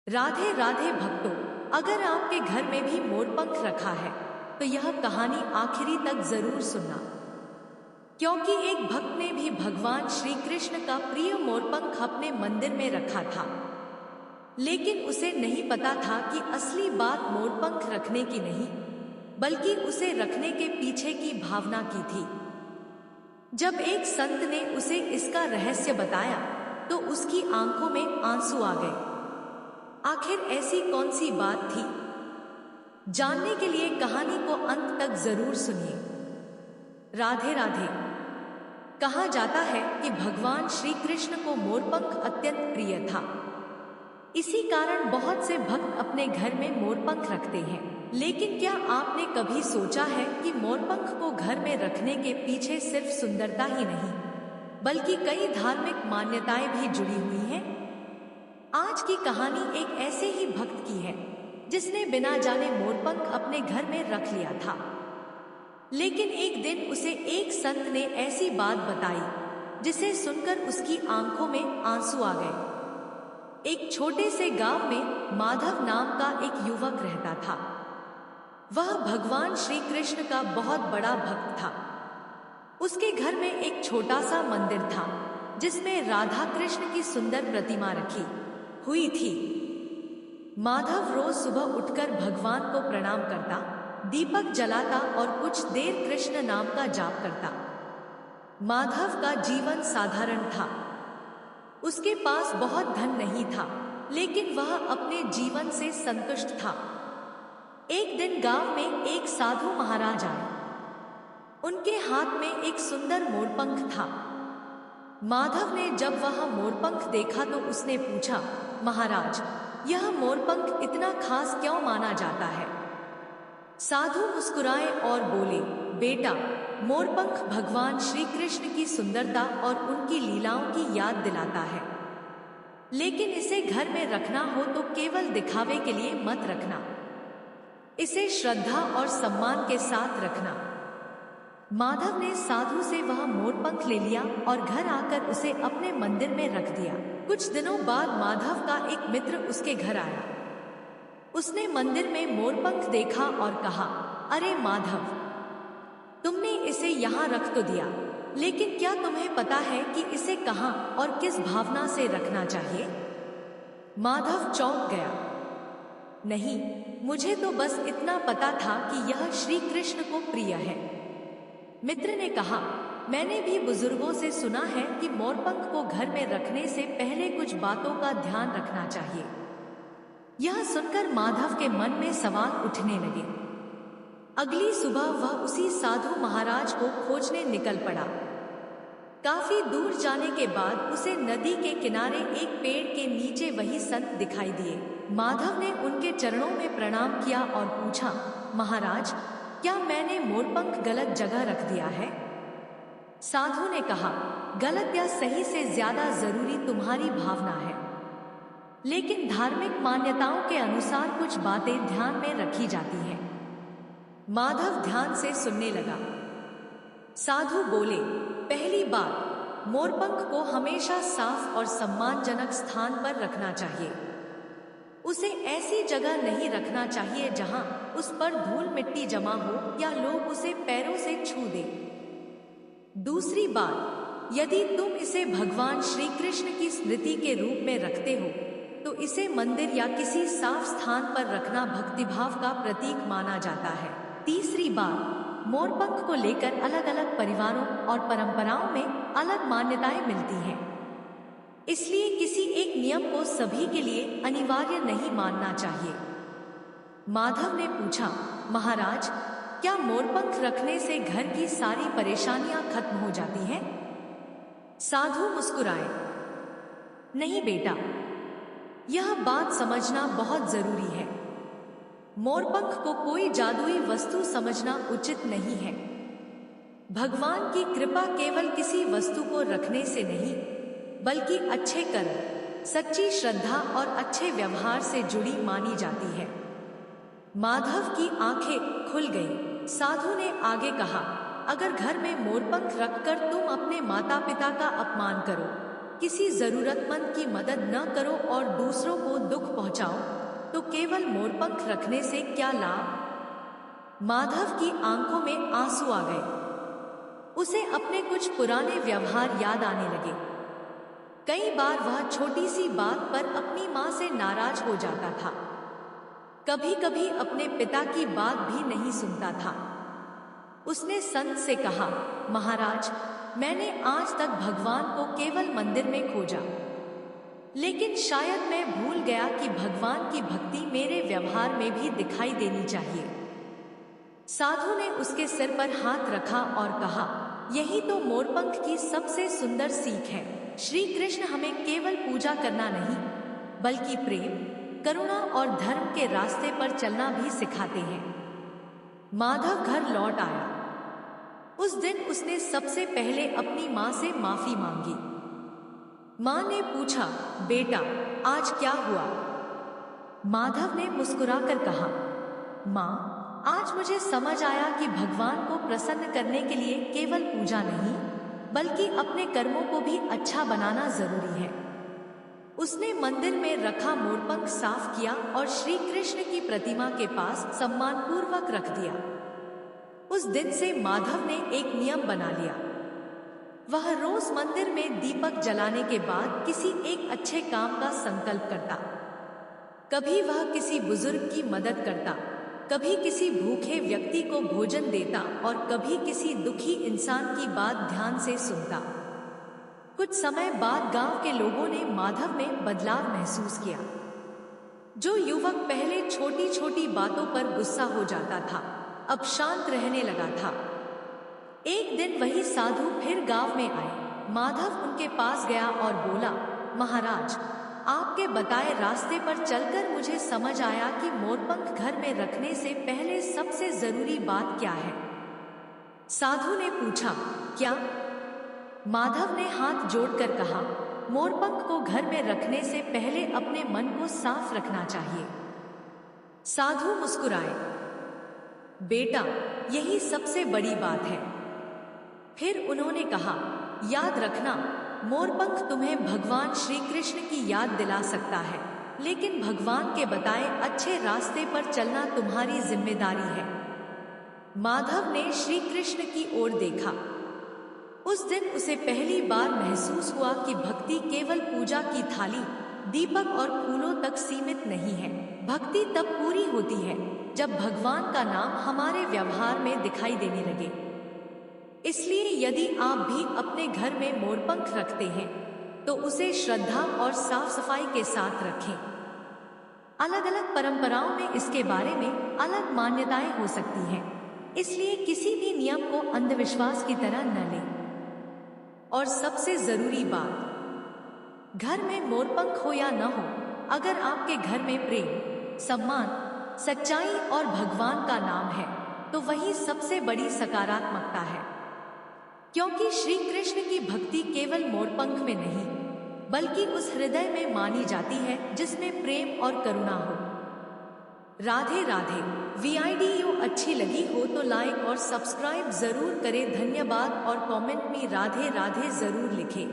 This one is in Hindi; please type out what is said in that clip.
राधे राधे भक्तों, अगर आपके घर में भी मोरपंख रखा है तो यह कहानी आखिरी तक जरूर सुनना, क्योंकि एक भक्त ने भी भगवान श्री कृष्ण का प्रिय मोरपंख अपने मंदिर में रखा था। लेकिन उसे नहीं पता था कि असली बात मोरपंख रखने की नहीं, बल्कि उसे रखने के पीछे की भावना की थी। जब एक संत ने उसे इसका रहस्य बताया तो उसकी आंखों में आंसू आ गए। आखिर ऐसी कौन सी बात थी? जानने के लिए कहानी को अंत तक जरूर सुनिए। राधे राधे। कहा जाता है कि भगवान श्री कृष्ण को मोरपंख अत्यंत प्रिय था। इसी कारण बहुत से भक्त अपने घर में मोरपंख रखते हैं। लेकिन क्या आपने कभी सोचा है कि मोरपंख को घर में रखने के पीछे सिर्फ सुंदरता ही नहीं, बल्कि कई धार्मिक मान्यताएं भी जुड़ी हुई हैं? आज की कहानी एक ऐसे ही भक्त की है जिसने बिना जाने मोरपंख अपने घर में रख लिया था। लेकिन एक दिन उसे एक संत ने ऐसी बात बताई जिसे सुनकर उसकी आंखों में आंसू आ गए। एक छोटे से गांव में माधव नाम का एक युवक रहता था। वह भगवान श्री कृष्ण का बहुत बड़ा भक्त था। उसके घर में एक छोटा सा मंदिर था जिसमें राधा कृष्ण की सुंदर प्रतिमा रखी हुई थी। माधव रोज सुबह उठकर भगवान को प्रणाम करता, दीपक जलाता और कुछ देर कृष्ण नाम का जाप करता। माधव का जीवन साधारण था। उसके पास बहुत धन नहीं था, लेकिन वह अपने जीवन से संतुष्ट था। एक दिन गांव में एक साधु महाराज आए। उनके हाथ में एक सुंदर मोरपंख था। माधव ने जब वह मोरपंख देखा तो उसने पूछा, महाराज, यह मोरपंख इतना खास क्यों माना जाता है? साधु मुस्कुराए और बोले, बेटा, मोरपंख भगवान श्री कृष्ण की सुंदरता और उनकी लीलाओं की याद दिलाता है। लेकिन इसे घर में रखना हो तो केवल दिखावे के लिए मत रखना। इसे श्रद्धा और सम्मान के साथ रखना। माधव ने साधु से वह मोरपंख ले लिया और घर आकर उसे अपने मंदिर में रख दिया। कुछ दिनों बाद माधव का एक मित्र उसके घर आया। उसने मंदिर में मोरपंख देखा और कहा, अरे माधव, तुमने इसे यहाँ रख तो दिया, लेकिन क्या तुम्हें पता है कि इसे कहाँ और किस भावना से रखना चाहिए? माधव चौंक गया। नहीं, मुझे तो बस इतना पता था कि यह श्री कृष्ण को प्रिय है। मित्र ने कहा, मैंने भी बुजुर्गों से सुना है कि मोरपंख को घर में रखने से पहले कुछ बातों का ध्यान रखना चाहिए। यह सुनकर माधव के मन में सवाल उठने लगे। अगली सुबह वह उसी साधु महाराज को खोजने निकल पड़ा। काफी दूर जाने के बाद उसे नदी के किनारे एक पेड़ के नीचे वही संत दिखाई दिए। माधव ने उनके चरणों में प्रणाम किया और पूछा, महाराज, क्या मैंने मोरपंख गलत जगह रख दिया है? साधु ने कहा, गलत या सही से ज्यादा जरूरी तुम्हारी भावना है। लेकिन धार्मिक मान्यताओं के अनुसार कुछ बातें ध्यान में रखी जाती हैं। माधव ध्यान से सुनने लगा। साधु बोले, पहली बात, मोरपंख को हमेशा साफ और सम्मानजनक स्थान पर रखना चाहिए। उसे ऐसी जगह नहीं रखना चाहिए जहां उस पर धूल मिट्टी जमा हो या लोग उसे पैरों से छू दें। दूसरी बात, यदि तुम इसे भगवान श्री कृष्ण की स्मृति के रूप में रखते हो तो इसे मंदिर या किसी साफ स्थान पर रखना भक्तिभाव का प्रतीक माना जाता है। तीसरी बात, मोरपंख को लेकर अलग अलग परिवारों और परंपराओं में अलग मान्यताएं मिलती हैं। इसलिए किसी एक नियम को सभी के लिए अनिवार्य नहीं मानना चाहिए। माधव ने पूछा, महाराज, क्या मोरपंख रखने से घर की सारी परेशानियां खत्म हो जाती हैं? साधु मुस्कुराए, नहीं बेटा, यह बात समझना बहुत जरूरी है। मोरपंख को कोई जादुई वस्तु समझना उचित नहीं है। भगवान की कृपा केवल किसी वस्तु को रखने से नहीं, बल्कि अच्छे कर्म, सच्ची श्रद्धा और अच्छे व्यवहार से जुड़ी मानी जाती है। माधव की आंखें खुल गईं। साधु ने आगे कहा, अगर घर में मोरपंख रखकर तुम अपने माता पिता का अपमान करो, किसी जरूरतमंद की मदद न करो और दूसरों को दुख पहुंचाओ, तो केवल मोरपंख रखने से क्या लाभ? माधव की आंखों में आंसू आ गए। उसे अपने कुछ पुराने व्यवहार याद आने लगे। कई बार वह छोटी सी बात पर अपनी मां से नाराज हो जाता था। कभी कभी अपने पिता की बात भी नहीं सुनता था। उसने संत से कहा, महाराज, मैंने आज तक भगवान को केवल मंदिर में खोजा, लेकिन शायद मैं भूल गया कि भगवान की भक्ति मेरे व्यवहार में भी दिखाई देनी चाहिए। साधु ने उसके सिर पर हाथ रखा और कहा, यही तो मोरपंख की सबसे सुंदर सीख है। श्री कृष्ण हमें केवल पूजा करना नहीं, बल्कि प्रेम, करुणा और धर्म के रास्ते पर चलना भी सिखाते हैं। माधव घर लौट आया। उस दिन उसने सबसे पहले अपनी मां से माफी मांगी। मां ने पूछा, बेटा, आज क्या हुआ? माधव ने मुस्कुराकर कहा, मां, आज मुझे समझ आया कि भगवान को प्रसन्न करने के लिए केवल पूजा नहीं, बल्कि अपने कर्मों को भी अच्छा बनाना जरूरी है। उसने मंदिर में रखा मोरपंख साफ किया और श्री कृष्ण की प्रतिमा के पास सम्मानपूर्वक रख दिया। उस दिन से माधव ने एक नियम बना लिया। वह रोज मंदिर में दीपक जलाने के बाद किसी एक अच्छे काम का संकल्प करता। कभी वह किसी बुजुर्ग की मदद करता, कभी किसी भूखे व्यक्ति को भोजन देता और कभी किसी दुखी इंसान की बात ध्यान से सुनता। कुछ समय बाद गांव के लोगों ने माधव में बदलाव महसूस किया। जो युवक पहले छोटी छोटी बातों पर गुस्सा हो जाता था, अब शांत रहने लगा था। एक दिन वही साधु फिर गांव में आए। माधव उनके पास गया और बोला, महाराज, आपके बताए रास्ते पर चलकर मुझे समझ आया कि मोरपंख घर में रखने से पहले सबसे जरूरी बात क्या है? साधु ने पूछा, क्या? माधव ने हाथ जोड़कर कहा, मोरपंख को घर में रखने से पहले अपने मन को साफ रखना चाहिए। साधु मुस्कुराए, बेटा, यही सबसे बड़ी बात है। फिर उन्होंने कहा, याद रखना, मोरपंख तुम्हें भगवान श्री कृष्ण की याद दिला सकता है, लेकिन भगवान के बताए अच्छे रास्ते पर चलना तुम्हारी जिम्मेदारी है। माधव ने श्री कृष्ण की ओर देखा। उस दिन उसे पहली बार महसूस हुआ कि भक्ति केवल पूजा की थाली, दीपक और फूलों तक सीमित नहीं है। भक्ति तब पूरी होती है जब भगवान का नाम हमारे व्यवहार में दिखाई देने लगे। इसलिए यदि आप भी अपने घर में मोरपंख रखते हैं, तो उसे श्रद्धा और साफ सफाई के साथ रखें। अलग अलग परंपराओं में इसके बारे में अलग मान्यताएं हो सकती हैं, इसलिए किसी भी नियम को अंधविश्वास की तरह न लें। और सबसे जरूरी बात, घर में मोरपंख हो या न हो, अगर आपके घर में प्रेम, सम्मान, सच्चाई और भगवान का नाम है, तो वही सबसे बड़ी सकारात्मकता है। क्योंकि श्री कृष्ण की भक्ति केवल मोरपंख में नहीं, बल्कि उस हृदय में मानी जाती है जिसमें प्रेम और करुणा हो। राधे राधे। वीडियो अच्छी लगी हो तो लाइक और सब्सक्राइब जरूर करें। धन्यवाद और कमेंट में राधे राधे जरूर लिखें।